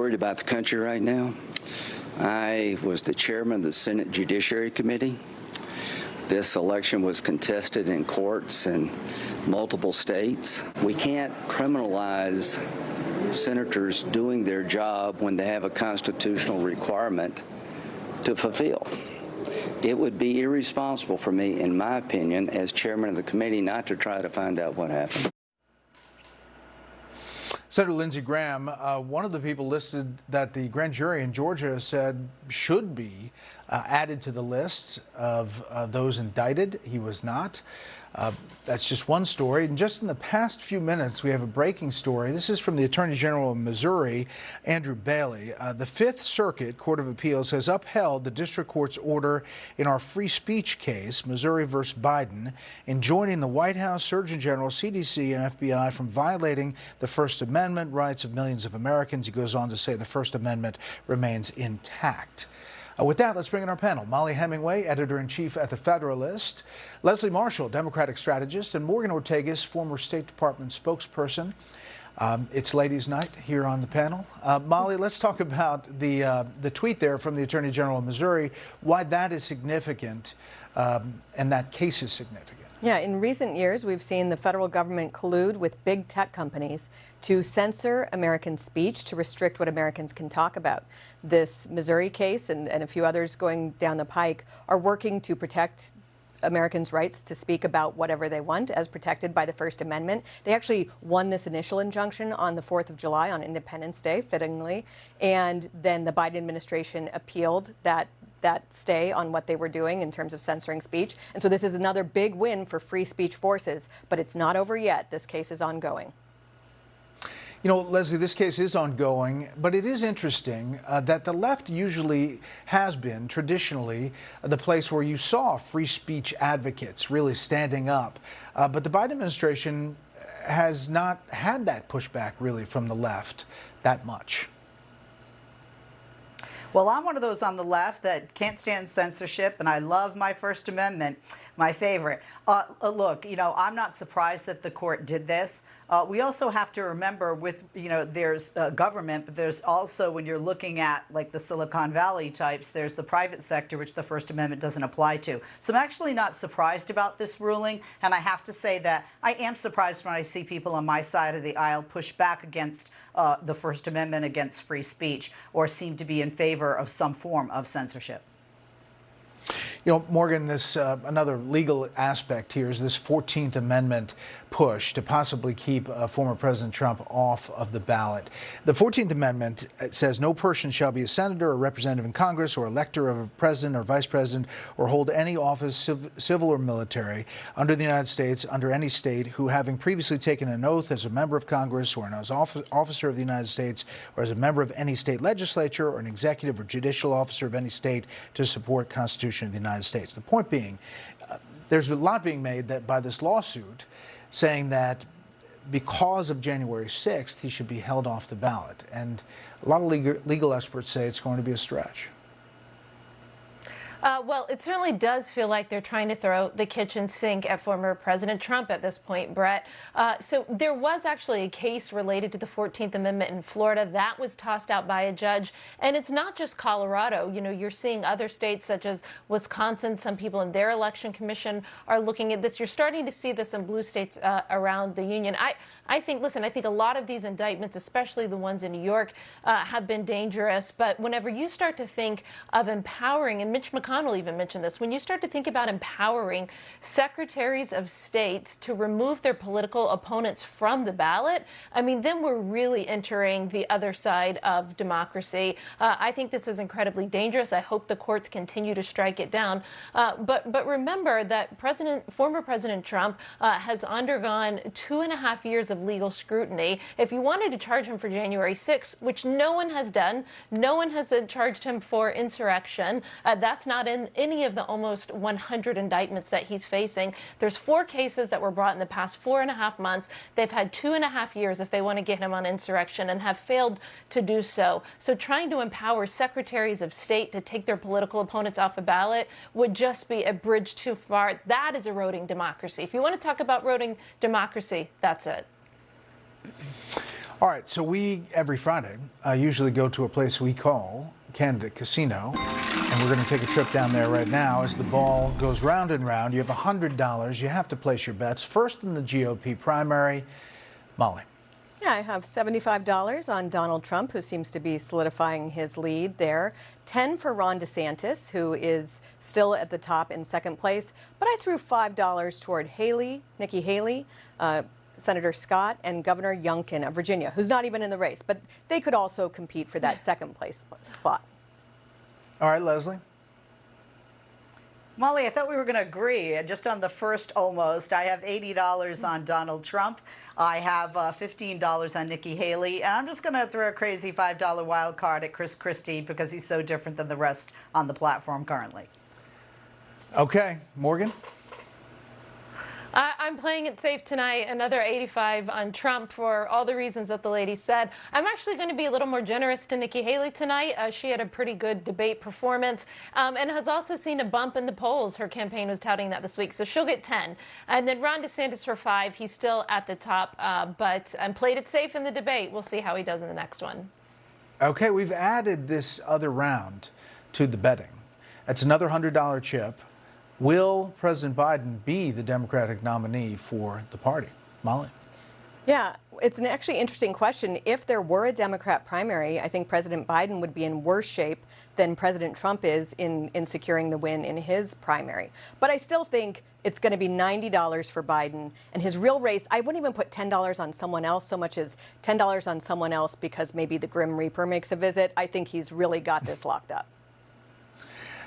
worried about the country right now. I was the chairman of the Senate Judiciary Committee. This election was contested in courts in multiple states. We can't criminalize senators doing their job when they have a constitutional requirement to fulfill. It would be irresponsible for me, in my opinion, as chairman of the committee, not to try to find out what happened. Senator Lindsey Graham, one of the people listed that the grand jury in Georgia said should be added to the list of those indicted. He was not. That's just one story. And just in the past few minutes, we have a breaking story. This is from the Attorney General of Missouri, Andrew Bailey. The Fifth Circuit Court of Appeals has upheld the district court's order in our free speech case, Missouri versus Biden, enjoining the White House, Surgeon General, CDC, and FBI from violating the First Amendment rights of millions of Americans. He goes on to say the First Amendment remains intact. With that, let's bring in our panel. Molly Hemingway, editor-in-chief at The Federalist, Leslie Marshall, Democratic strategist, and Morgan Ortagus, former State Department spokesperson. It's ladies' night here on the panel. Molly, let's talk about the tweet there from the Attorney General of Missouri, why that is significant and that case is significant. Yeah, in recent years, we've seen the federal government collude with big tech companies to censor American speech, to restrict what Americans can talk about. This Missouri case and a few others going down the pike are working to protect Americans' rights to speak about whatever they want, as protected by the First Amendment. They actually won this initial injunction on the 4th of July, on Independence Day, fittingly, and then the Biden administration appealed that stay on what they were doing in terms of censoring speech. And so this is another big win for free speech forces, but it's not over yet. This case is ongoing. You know, Leslie, this case is ongoing, but it is interesting that the left usually has been traditionally the place where you saw free speech advocates really standing up. But the Biden administration has not had that pushback really from the left that much. Well, I'm one of those on the left that can't stand censorship, and I love my First Amendment, my favorite. Look, you know, I'm not surprised that the court did this. We also have to remember with, you know, there's government, but there's also, when you're looking at like the Silicon Valley types, there's the private sector, which the First Amendment doesn't apply to. So I'm actually not surprised about this ruling. And I have to say that I am surprised when I see people on my side of the aisle push back against the First Amendment, against free speech, or seem to be in favor of some form of censorship. You know, Morgan, this another legal aspect here is this 14th Amendment push to possibly keep former President Trump off of the ballot. The 14th Amendment says no person shall be a senator or representative in Congress or elector of a president or vice president or hold any office, civil or military, under the United States, under any state, who having previously taken an oath as a member of Congress or as officer of the United States or as a member of any state legislature or an executive or judicial officer of any state to support the Constitution of the United States. The point being, there's a lot being made that by this lawsuit saying that because of January 6th, he should be held off the ballot. And a lot of legal experts say it's going to be a stretch. Well, it certainly does feel like they're trying to throw the kitchen sink at former President Trump at this point, Brett. So there was actually a case related to the 14th Amendment in Florida that was tossed out by a judge. And it's not just Colorado. You know, you're seeing other states such as Wisconsin. Some people in their election commission are looking at this. You're starting to see this in blue states around the union. I think, listen, I think a lot of these indictments, especially the ones in New York, have been dangerous. But whenever you start to think of empowering, and Mitch McConnell even mentioned this, when you start to think about empowering secretaries of state to remove their political opponents from the ballot, I mean, then we're really entering the other side of democracy. I think this is incredibly dangerous. I hope the courts continue to strike it down. But remember that former President Trump has undergone 2.5 years of legal scrutiny. If you wanted to charge him for January 6th, which no one has done, no one has charged him for insurrection. That's not in any of the almost 100 indictments that he's facing. There's 4 cases that were brought in the past 4.5 months. They've had 2.5 years if they want to get him on insurrection and have failed to do so. So trying to empower secretaries of state to take their political opponents off a ballot would just be a bridge too far. That is eroding democracy. If you want to talk about eroding democracy, that's it. All right, so we, every Friday, usually go to a place we call Candidate Casino, and we're going to take a trip down there right now as the ball goes round and round. You have $100. You have to place your bets. First in the GOP primary, Molly. Yeah, I have $75 on Donald Trump, who seems to be solidifying his lead there. 10 for Ron DeSantis, who is still at the top in second place. But I threw $5 toward Nikki Haley, Senator Scott, and Governor Youngkin of Virginia, who's not even in the race. But they could also compete for that second place spot. All right, Leslie. Molly, I thought we were going to agree just on the first almost. I have $80 on Donald Trump. I have $15 on Nikki Haley. And I'm just going to throw a crazy $5 wild card at Chris Christie because he's so different than the rest on the platform currently. Okay, Morgan. I'm playing it safe tonight, another 85 on Trump for all the reasons that the lady said. I'm actually going to be a little more generous to Nikki Haley tonight. She had a pretty good debate performance and has also seen a bump in the polls. Her campaign was touting that this week, so she'll get 10. And then Ron DeSantis for 5. He's still at the top, but played it safe in the debate. We'll see how he does in the next one. Okay, we've added this other round to the betting. That's another $100 chip. Will President Biden be the Democratic nominee for the party? Molly? Yeah, it's an actually interesting question. If there were a Democrat primary, I think President Biden would be in worse shape than President Trump is in securing the win in his primary. But I still think it's going to be $90 for Biden. And his real race, I wouldn't even put $10 on someone else so much as $10 on someone else because maybe the Grim Reaper makes a visit. I think he's really got this locked up.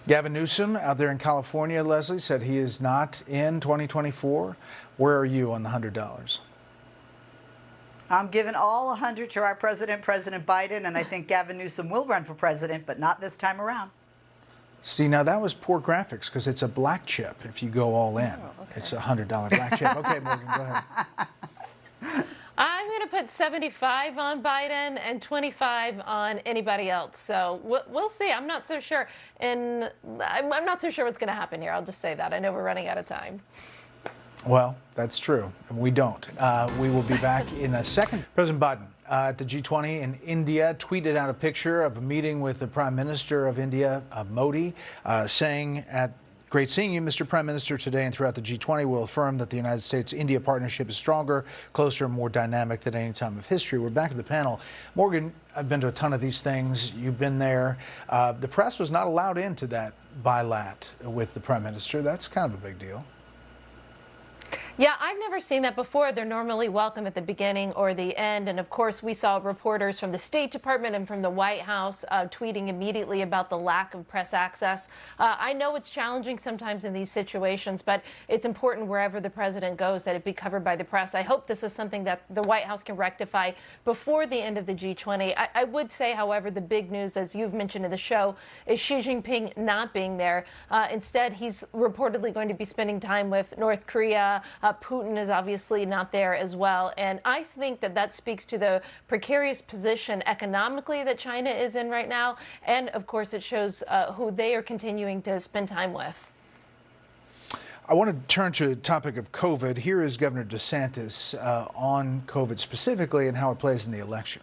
Gavin Newsom out there in California, Leslie, said he is not in 2024. Where are you on the $100? I'm giving all 100 to our president, President Biden, and I think Gavin Newsom will run for president, but not this time around. See, now that was poor graphics because it's a black chip if you go all in. Oh, okay. It's a $100 black chip. Okay, Morgan, go ahead. I'm going to put 75 on Biden and 25 on anybody else. So we'll see. I'm not so sure. And I'm not so sure what's going to happen here. I'll just say that. I know we're running out of time. Well, that's true. And we don't. We will be back in a second. President Biden at the G20 in India tweeted out a picture of a meeting with the Prime Minister of India, Modi, saying great seeing you, Mr. Prime Minister, today and throughout the G20 will affirm that the United States-India partnership is stronger, closer, and more dynamic than any time of history. We're back at the panel. Morgan, I've been to a ton of these things. You've been there. The press was not allowed into that bilat with the Prime Minister. That's kind of a big deal. Yeah, I've never seen that before. They're normally welcome at the beginning or the end. And of course, we saw reporters from the State Department and from the White House tweeting immediately about the lack of press access. I know it's challenging sometimes in these situations, but it's important wherever the president goes that it be covered by the press. I hope this is something that the White House can rectify before the end of the G20. I would say, however, the big news, as you've mentioned in the show, is Xi Jinping not being there. Instead, he's reportedly going to be spending time with North Korea. Putin is obviously not there as well. And I think that that speaks to the precarious position economically that China is in right now. And of course, it shows who they are continuing to spend time with. I want to turn to the topic of COVID. Here is Governor DeSantis on COVID specifically and how it plays in the election.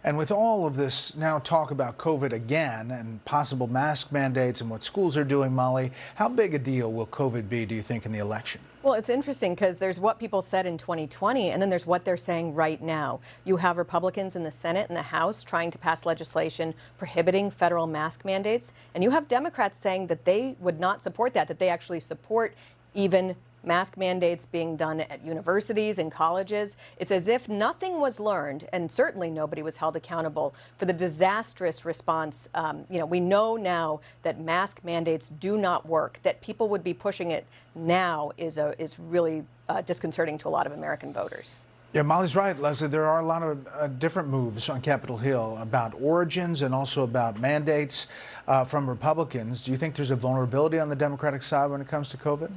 And with all of this now talk about COVID again and possible mask mandates and what schools are doing, Molly, how big a deal will COVID be, do you think, in the election? Well, it's interesting because there's what people said in 2020 and then there's what they're saying right now. You have Republicans in the Senate and the House trying to pass legislation prohibiting federal mask mandates. And you have Democrats saying that they would not support that they actually support even mask mandates being done at universities and colleges. It's as if nothing was learned, and certainly nobody was held accountable for the disastrous response. We know now that mask mandates do not work. That people would be pushing it now is really disconcerting to a lot of American voters. Yeah, Molly's right, Leslie. There are a lot of different moves on Capitol Hill about origins and also about mandates from Republicans. Do you think there's a vulnerability on the Democratic side when it comes to COVID?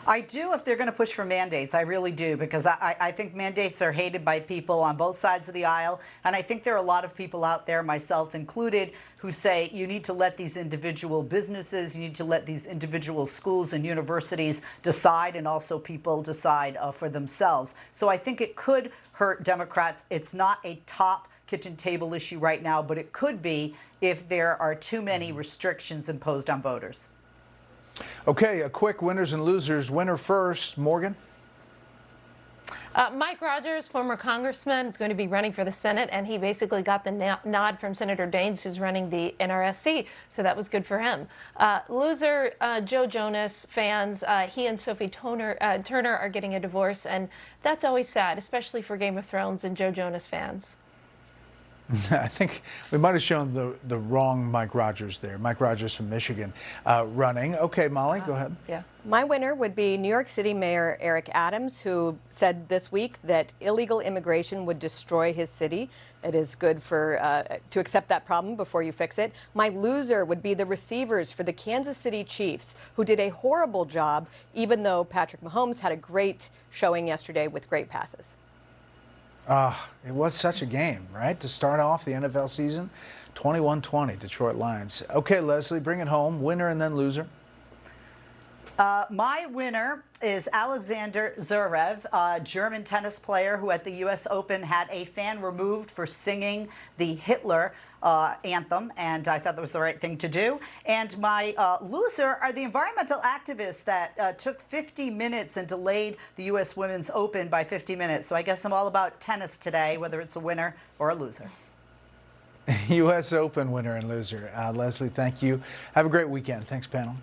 I do if they're going to push for mandates. I really do, because I think mandates are hated by people on both sides of the aisle. And I think there are a lot of people out there, myself included, who say you need to let these individual businesses, you need to let these individual schools and universities decide, and also people decide for themselves. So I think it could hurt Democrats. It's not a top kitchen table issue right now, but it could be if there are too many restrictions imposed on voters. Okay, a quick winners and losers. Winner first, Morgan. Mike Rogers, former congressman, is going to be running for the Senate, and he basically got the nod from Senator Daines, who's running the NRSC, so that was good for him. Loser, Joe Jonas fans, he and Sophie Turner are getting a divorce, and that's always sad, especially for Game of Thrones and Joe Jonas fans. I think we might have shown the wrong Mike Rogers there. Mike Rogers from Michigan running. Okay, Molly, go ahead. Yeah. My winner would be New York City Mayor Eric Adams, who said this week that illegal immigration would destroy his city. It is good to accept that problem before you fix it. My loser would be the receivers for the Kansas City Chiefs, who did a horrible job, even though Patrick Mahomes had a great showing yesterday with great passes. It was such a game, right? To start off the NFL season, 21-20, Detroit Lions. Okay, Leslie, bring it home. Winner and then loser. My winner is Alexander Zverev, a German tennis player who at the U.S. Open had a fan removed for singing the Hitler anthem, and I thought that was the right thing to do. And my loser are the environmental activists that took 50 minutes and delayed the U.S. Women's Open by 50 minutes. So I guess I'm all about tennis today, whether it's a winner or a loser. U.S. Open winner and loser. Leslie, thank you. Have a great weekend. Thanks, panel.